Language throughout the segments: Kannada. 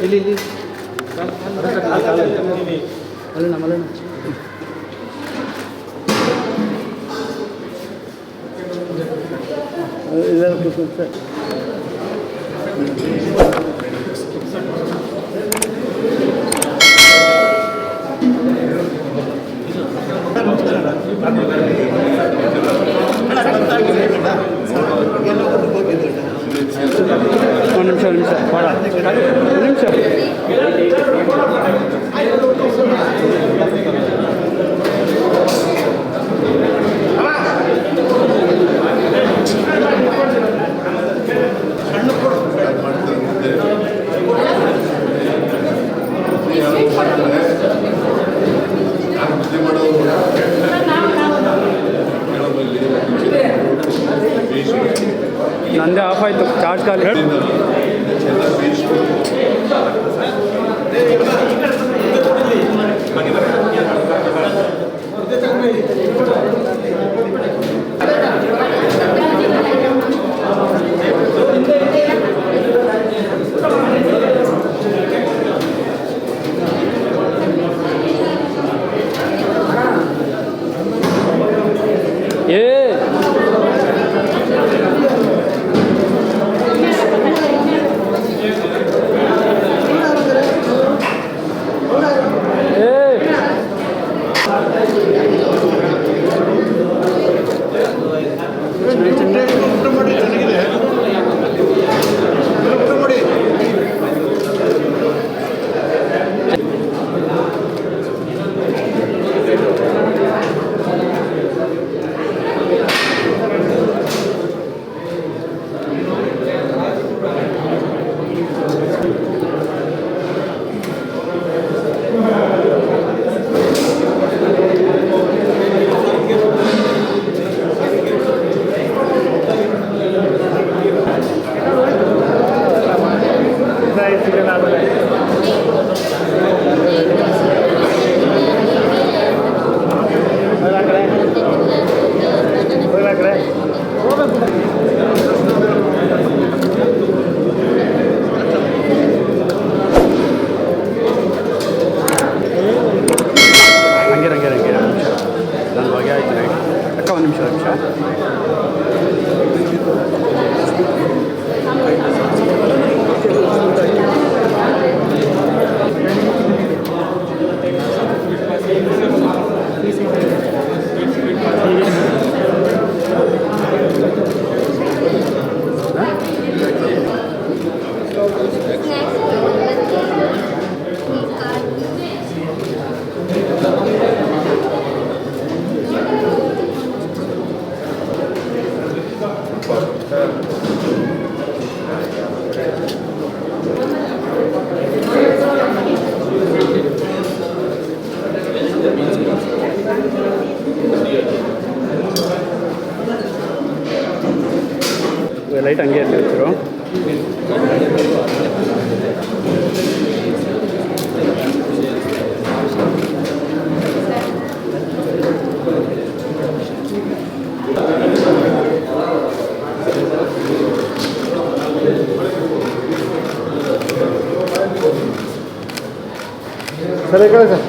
ಇಲ್ಲಿ ಅಲ್ಲ ಮಲ್ಲಣ್ಣ ಒಂದು ನಿಮಿಷ ಬೇಡ ಒಂದು ನಿಮಿಷ ನಂದೇ ಆಫ್ ಆಯಿತು ಚಾರ್ಜ್ ಖಾಲಿ ಲೈಟ್ ಹಂಗೆ ಇರ್ತಿದ್ರು ಸರ್ ಈ ಕಡೆ sir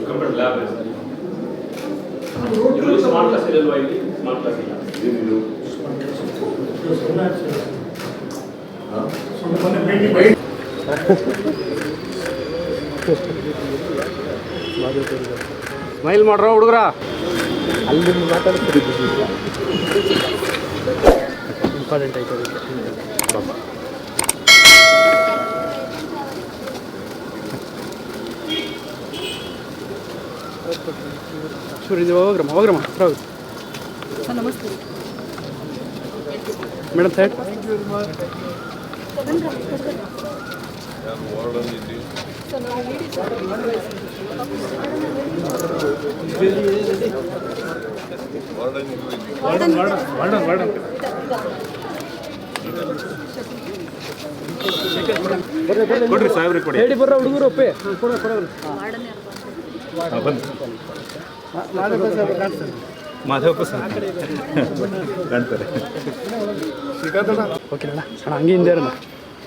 computer lab smart class ಇರಲ್ವಾ ಇಲ್ಲಿ ಸ್ಮಾರ್ಟ್ ಕ್ಲಾಸ್ ಇಲ್ಲ ಸ್ಮೈಲ್ ಮಾಡ್ರ ಹುಡುಗ್ರ ಅಲ್ಲಿ ಮಾತಾಡ್ತೀರಿ ಇಂಪಾರ್ಟೆಂಟ್ ಆಯ್ತು ಬಾಬಾ ಶೂರಿಂದ ಹೋಗ್ರಮ್ಮ ಹತ್ರ ಹೋಗಿ ಸರ್ ನಮಸ್ತೆ. ಮೇಡಮ್ ಸೈಡ್ ಸರ್ ನಾವು ಹೇಳಿ ಸರ್ ಕೊಡ್ರಿ ಸಾಹೇಬ್ರಿಗೆ ಕೊಡಿ. ಹೇಳಿ ಬರ್ರ ಹುಡುಗರು ಒಪ್ಪೆ ಮಾಧವಪ್ಪ ಸರ್ ಕಾಣ್ತಾರೆ. ಓಕೆ ಅಣ್ಣ ಹಂಗೆ ಹಿಂದೆ ಇರೋಣ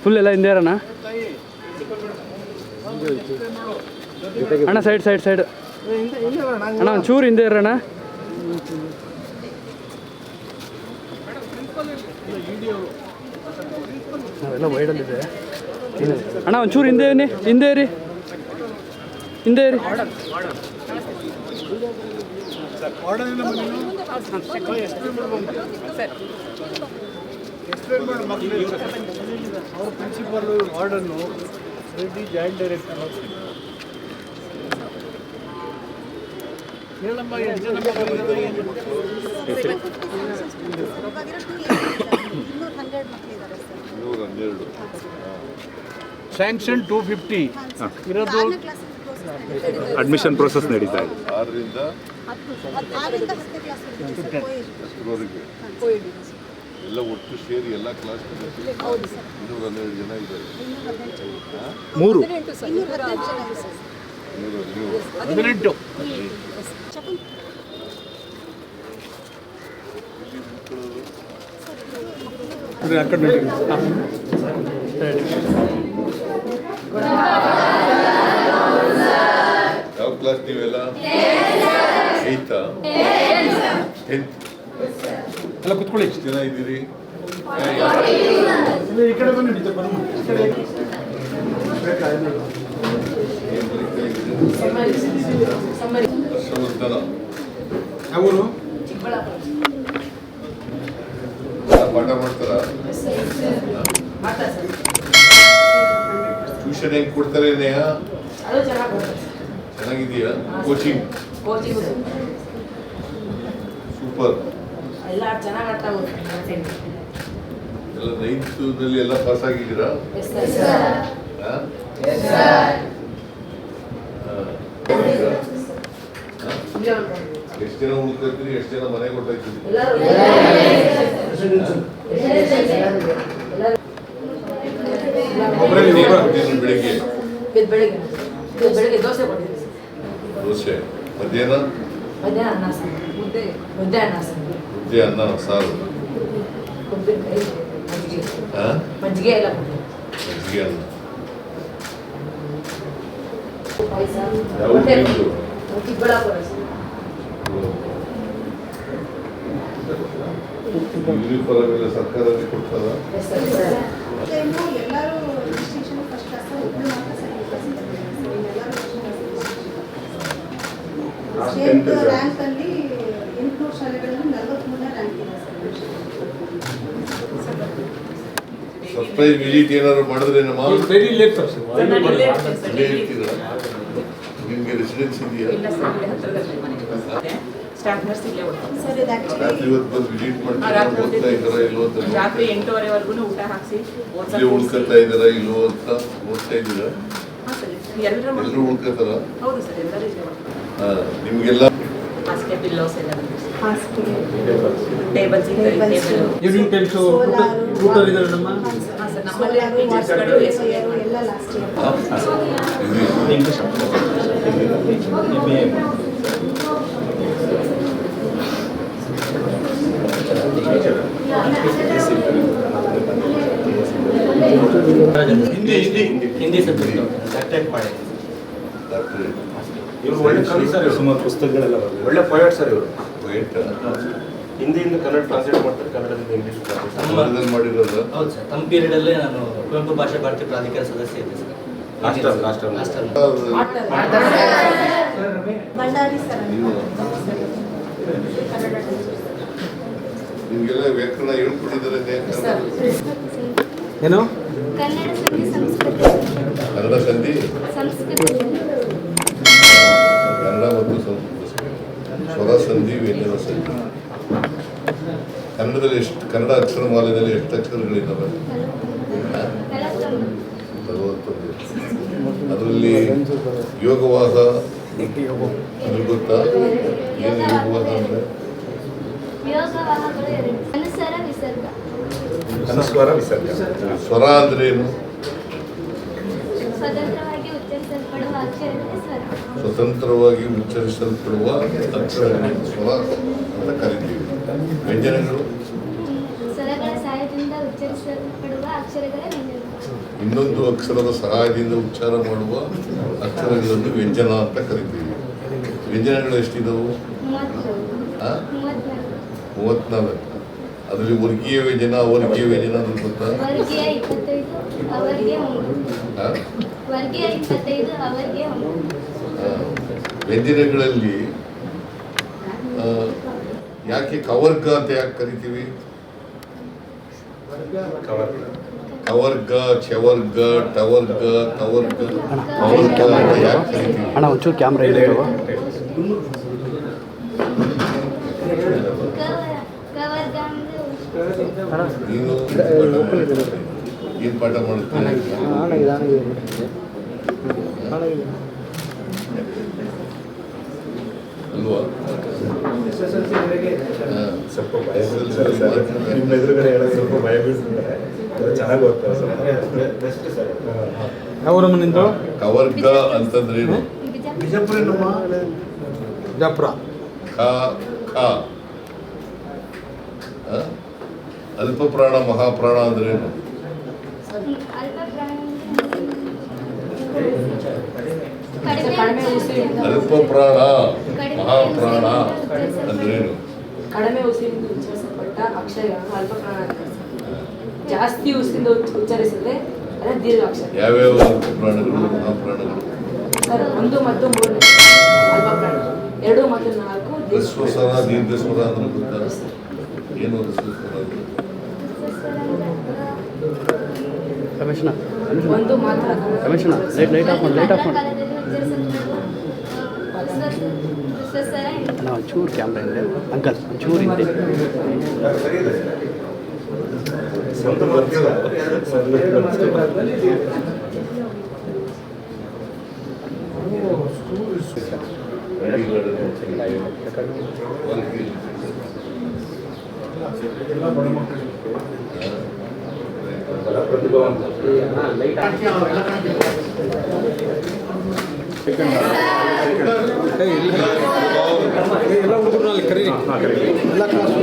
ಫುಲ್ ಎಲ್ಲ ಹಿಂದೆ ಇರೋಣ ಅಣ್ಣ ಸೈಡ್ ಅಣ್ಣ ಒಂಚೂರು ಹಿಂದೆ ಇರೋಣ. ನಾವೆಲ್ಲ ವೈಡಲ್ಲಿದೆ ಅಣ್ಣ ಒಂಚೂರು ಹಿಂದೆ ಇರಿ ಅವ್ರ ಪ್ರಿನ್ಸಿಪಾಲ್ ವಾರ್ಡನ್ನು ರೆಡ್ಡಿ ಜಾಯಿಂಟ್ ಡೈರೆಕ್ಟರ್ ಹೇಳಮ್ಮ ಎಷ್ಟು ಜನ ಮಕ್ಕಳಿದ್ದಾರೆ ಏನು ಸ್ಯಾಂಕ್ಷನ್ 250 ಇರೋದು ಅಡ್ಮಿಷನ್ ಪ್ರೋಸೆಸ್ ನಡೀತಾ ಇದೆ. 6ರಿಂದ 10 ಎಲ್ಲ ಒಟ್ಟು ಸೇರಿ ಎಲ್ಲ ಕ್ಲಾಸ್ 212 ಜನ ಇದ್ದಾರೆ. 18 ಯಾವ ಕ್ಲಾಸ್ ನೀವೆಲ್ಲ? 8th ಎಲ್ಲ ಕುತ್ಕೊಳ್ಳಿ. ಎಷ್ಟು ಜನ ಇದ್ದೀರಿ? ಈ ಕಡೆ ಬನ್ನಿ ಏನ್ ಬರೀತಾ ಇದ್ದೀರಿ? ಹರ್ಷವರ್ಧನ ಅವರು ಪಾಠ ಮಾಡ್ತಾರ? ಟ್ಯೂಷನ್ ಹೆಂಗ್ ಕೊಡ್ತಾರೆ? ಚೆನ್ನಾಗಿದೆಯಾ? Coaching super. ಎಲ್ಲ ಚೆನ್ನಾಗಿ ಅರ್ಥ ಆಗುತ್ತೆ. ಎಲ್ಲ 9th ನಲ್ಲಿ ಎಲ್ಲ ಪಾಸ್ ಆಗಿದ್ದೀರಾ? ಎಷ್ಟು ಜನ ಉಳ್ಕೊಳ್ತೀರಿ? ಎಷ್ಟು ಜನ ಮನೆ ಕೊಟ್ಟಾಯ್ತೀರಿ? ಬೆಳಿಗ್ಗೆ ಬೆಳಿಗ್ಗೆ ದೋಸೆ ಕೊಟ್ಟಿದ್ದೀವಿ. ದೋಸೆ, ಮಧ್ಯಾಹ್ನ ಮಧ್ಯಾಹ್ನ ಅನ್ನ ಸಾರು, ಮುದ್ದೆ ಅನ್ನ ಸಾರು, ಮುದ್ದೆ ಅನ್ನ ಸಾರು, ಉಪ್ಪಿನಕಾಯಿ, ಮಜ್ಜಿಗೆ ಎಲ್ಲ ಕೊಟ್ಟಿದ್ದೀವಿ. ಮಜ್ಜಿಗೆ ಅನ್ನ. ಪಾಯಸ, ಯಾವ ಹೊಟ್ಟೆ ಊರಿದ್ದು? ಚಿಕ್ಕಬಳ್ಳಾಪುರ ಸರ್. ಯೂನಿಫಾರ್ಮ್ ಎಲ್ಲ ಸರ್ಕಾರದಲ್ಲಿ ಕೊಡ್ತಾರ? Yes sir, sir. ಎಲ್ಲರೂ ಡಿಸ್ಟಿಂಕ್ಷನ್ ಫಸ್ಟ್ ಕ್ಲಾಸ್ ಒಬ್ಬರು ಮಾತ್ರ ಸೆಕೆಂಡ್ ಕ್ಲಾಸ್ ಸ್ಟೇಟ್ ರ್ಯಾಂಕ್ ಅಲ್ಲಿ 800 ಶಾಲೆಗಳಲ್ಲಿ 43ನೇ ರ್ಯಾಂಕ್ ಇದೆ ಸರ್ಪ್ರೈಸ್ ವಿಸಿಟ್ ಏನಾದ್ರು ಮಾಡಿದ್ರೆ ನಮ್ಮ ವೆರಿ ಲೇಟ್ ಸರ್. ನಾನು ಇಲ್ಲೇ ಇರ್ತೀನಿ ಸರ್. ಇಲ್ಲೇ ಇರ್ತೀರಾ? ನಿಮ್ಗೆ ರೆಸಿಡೆನ್ಸ್ ಇದೆಯಾ? ಇಲ್ಲ ಸರ್, ಇಲ್ಲೇ ಹತ್ರದಲ್ಲಿ ಮನೆ. ಸ್ಟಾಫ್ ನರ್ಸ್ ಇಲ್ಲೇ ಓದ್ತಾರೆ. ಸರ್ ಇದು ರಾತ್ರಿ ಹೊತ್ತು ಬಂದು ವಿಸಿಟ್ ಮಾಡ್ತೀರಾ? ಓದ್ತಾ ಇದ್ದಾರಾ ಇಲ್ವೋ ಅಂತ ರಾತ್ರಿ 8:30ವರೆಗೂ ಊಟ ಹಾಕ್ಸಿ ಇಲ್ಲೇ ಉಳ್ಕೊತಾ ಇದ್ದಾರಾ ಇಲ್ವೋ ಅಂತ ಓದ್ತಾ ಇದ್ದೀರಾ? ಹಾಂ ಸರ್, ಎಲ್ಲರೂ ಎಲ್ಲರೂ ಉಳ್ಕೊತಾರ? ಹೌದು ಸರ್, ಎಲ್ಲರೂ ಇಲ್ಲೇ ಮಾಡ್ತಾರೆ. ನಿಮ್ಗೆಲ್ಲ ಹಾಸಿಗೆ ಪಿಲ್ಲೋಸ್ ಎಲ್ಲ ಹಾಸ್ಪಿಟಲ್ ಟೇಬಲ್ಸ್ ಇದ್ದಾರೆ. ಟೇಬಲ್ ಈವ್ನಿಂಗ್ ಟೈಮ್ಸ್ ಊಟ ಇದ್ದಾರೆ ನಮ್ಮ ಹಾಂ ಸರ್, ನಮ್ಮಲ್ಲಿ ಟೀಚರ್ಸ್ಗಳು ಎಲ್ಲ last year Hindi subject doctorate ಮಾಡಿ ಡಾಕ್ಟರೇಟ್ ಇವರು ಒಳ್ಳೆ ಕವಿ ಸರ್, ಇವರು ಸುಮಾರು ಪುಸ್ತಕಗಳೆಲ್ಲ ಬರೆದಿದ್ದಾರೆ. ಒಳ್ಳೆ ಪೊಯೆಟ್ ಸರ್ ಇವರು. ಪೊಯೆಟ್ ಹಿಂದಿಯಿಂದ ಕನ್ನಡ ಟ್ರಾನ್ಸ್ಲೇಟ್ ಮಾಡ್ತಾರೆ, ಕನ್ನಡದಿಂದ ಇಂಗ್ಲೀಷ್ ಟ್ರಾನ್ಸ್ಲೇಟ್. ಕನ್ನಡದಲ್ಲಿ ಮಾಡಿರೋದು? ಹೌದು ಸರ್, ತಮ್ಮ ಪೀರಿಯಡಲ್ಲೇ ನಾನು ಕುವೆಂಪು ಭಾಷಾ ಭಾರತಿ ಪ್ರಾಧಿಕಾರ ಸದಸ್ಯ ಇದ್ದೆ ಸರ್. ಲಾಸ್ಟ್ ಭಂಡಾರಿ ಸರ್ ನೀವು ನಿಮ್ಗೆಲ್ಲ ವ್ಯಾಕರಣ ಹೇಳ್ಕೊಟ್ಟಿದ್ದಾರೆ? ಏನು ಕನ್ನಡ ಸಂಧಿ ಸಂಸ್ಕೃತ ಕನ್ನಡ ಸಂಧಿ, ಸಂಸ್ಕೃತ ಕನ್ನಡ ಮತ್ತು ಸಂಸ್ಕೃತ ಐದನೇ ಸೆಟ್. ಕನ್ನಡದಲ್ಲಿ ಎಷ್ಟು, ಕನ್ನಡ ಅಕ್ಷರಮಾಲೆಯಲ್ಲಿ ಎಷ್ಟು ಅಕ್ಷರಗಳಿದ್ದಾವೆ? 41. ಅದರಲ್ಲಿ ಯೋಗವಾದ ಅದು ಗೊತ್ತಾ? ಏನು ಯೋಗವಾದ ಅಂದರೆ? ಯೋಗವಾಹಗಳು ಎರಡು. ಅನುಸ್ವರ ವಿಸರ್ಗ. ಅನುಸ್ವರ ವಿಸರ್ಗ. ಸ್ವರ ಅಂದ್ರೆ ಏನು? ಸ್ವತಂತ್ರವಾಗಿ ಉಚ್ಚರಿಸಲ್ಪಡುವ ಅಕ್ಷರಗಳೇ ಸ್ವರ. ಸ್ವತಂತ್ರವಾಗಿ ಉಚ್ಚರಿಸಲ್ಪಡುವ ಅಕ್ಷರಗಳನ್ನು ಸ್ವರ ಅಂತ ಕರಿತೀವಿ. ವ್ಯಂಜನಗಳು ಸ್ವರಗಳ ಸಹಾಯದಿಂದ ಉಚ್ಚರಿಸಲ್ಪಡುವ ಅಕ್ಷರಗಳೇ ವ್ಯಂಜನ. ಇನ್ನೊಂದು ಅಕ್ಷರದ ಸಹಾಯದಿಂದ ಉಚ್ಚಾರ ಮಾಡುವ ಅಕ್ಷರಗಳನ್ನು ವ್ಯಂಜನ ಅಂತ ಕರಿತೀವಿ. ವ್ಯಂಜನಗಳು ಎಷ್ಟಿದವು? 34. ಅದರಲ್ಲಿ ವರ್ಗೀಯ ವ್ಯಂಜನ, ಅವರ್ಗೀಯ ವ್ಯಂಜನ ಅಂದ್ರೆ ಗೊತ್ತಾ? ವರ್ಗೀಯ 25, ಅವರ್ಗೀಯ 9. ವರ್ಗೀಯ 25, ಅವರ್ಗೀಯ 9. ವ್ಯಂಜನಗಳಲ್ಲಿ ಯಾಕೆ ಕವರ್ಗ ಅಂತ ಯಾಕೆ ಕರಿತೀವಿ? ಕವರ್ಗ, ಚವರ್ಗ, ಟವರ್ಗ, ತವರ್ಗ, ಕವರ್ಗ ಅಂತ ಯಾಕೆ ಕರಿತೀವಿ? ಅಣ್ಣ ಒಂಚೂರು ಕ್ಯಾಮ್ರಾ ಇದೆ ಕವರ್ಗ ಅಂದ್ರೆ ನೀನು ಏನು ಪಾಠ ಮಾಡುತ್ತೀನಿ? ಅಲ್ವಾ? ಸ್ವಲ್ಪ ಭಯ ಬೀಳ್ತಾರೆ ಸರ್. ನಿಮ್ಮ ಎದುರುಗಡೆ ಹೇಳೋದು ಸ್ವಲ್ಪ ಭಯ ಬೀಳ್ತಾರೆ. ಚೆನ್ನಾಗಿ ಓದ್ತಾರೆ ಸರ್. ಯಾವೂರಮ್ಮ ನಿಂದು? ಕವರ್ಗ ಅಂತಂದ್ರೇನು? ಬಿಜಾಪುರ. ಬಿಜಾಪುರ. ಖ ಖ. ಅಲ್ಪ ಪ್ರಾಣ ಮಹಾಪ್ರಾಣ ಅಂದ್ರೇನು? ಅಲ್ಪ ಪ್ರಾಣ ಕಡಿಮೆ ಉಸಿರಿಂದ ಅಲ್ಪ ಪ್ರಾಣ ಮಹಾಪ್ರಾಣ ಅಂದ್ರೇನು? ಕಡಿಮೆ ಉಸಿರಿಂದ ಉಚ್ಚರಿಸಲ್ಪಟ್ಟ ಅಕ್ಷರಗಳನ್ನು ಅಲ್ಪ ಪ್ರಾಣ ಅಂತಾರೆ. ಜಾಸ್ತಿ ಉಸಿರಿಂದ ಉಚ್ಚರಿಸಿದ್ರೆ ಅದೇ ದೀರ್ಘಾಕ್ಷರ. ಯಾವ್ಯಾವ ಅಲ್ಪ ಪ್ರಾಣಗಳು, ಮಹಾಪ್ರಾಣಗಳು? ಸರ್ 1 ಮತ್ತು 3 ಅಲ್ಪ ಪ್ರಾಣ, 2 ಮತ್ತು 4 ಹ್ರಸ್ವ ಸ್ವರ, ದೀರ್ಘ ಸ್ವರ ಅಂದ್ರೆ ಗೊತ್ತಾ? ಏನು ಹ್ರಸ್ವ ಸ್ವರ? ರಮೇಶಣ್ಣ, 1 ಮಾತ್ರ ರಮೇಶಣ್ಣ ಲೈಟ್ ಆಫ್ ಮಾಡಿ, ಲೈಟ್ ಆಫ್ ಮಾಡಿ ಕಾಲದಲ್ಲಿ ಉಚ್ಚರಿಸಲ್ಪಡುವ ಸ್ವರ ಅಣ್ಣ ಒಂಚೂರು ಕ್ಯಾಮ್ರಾ ಇದೆ ಅಂಕಲ್, ಒಂಚೂರು ಹಿಂದೆ. ಸ್ವಲ್ಪ ಬರ್ತಿಲ್ಲ. ಎಲ್ಲ ಹುಡುಗರು ಅಲ್ಲಿ ಕರೀರಿ. ಎಲ್ಲ ಕ್ಲಾಸ್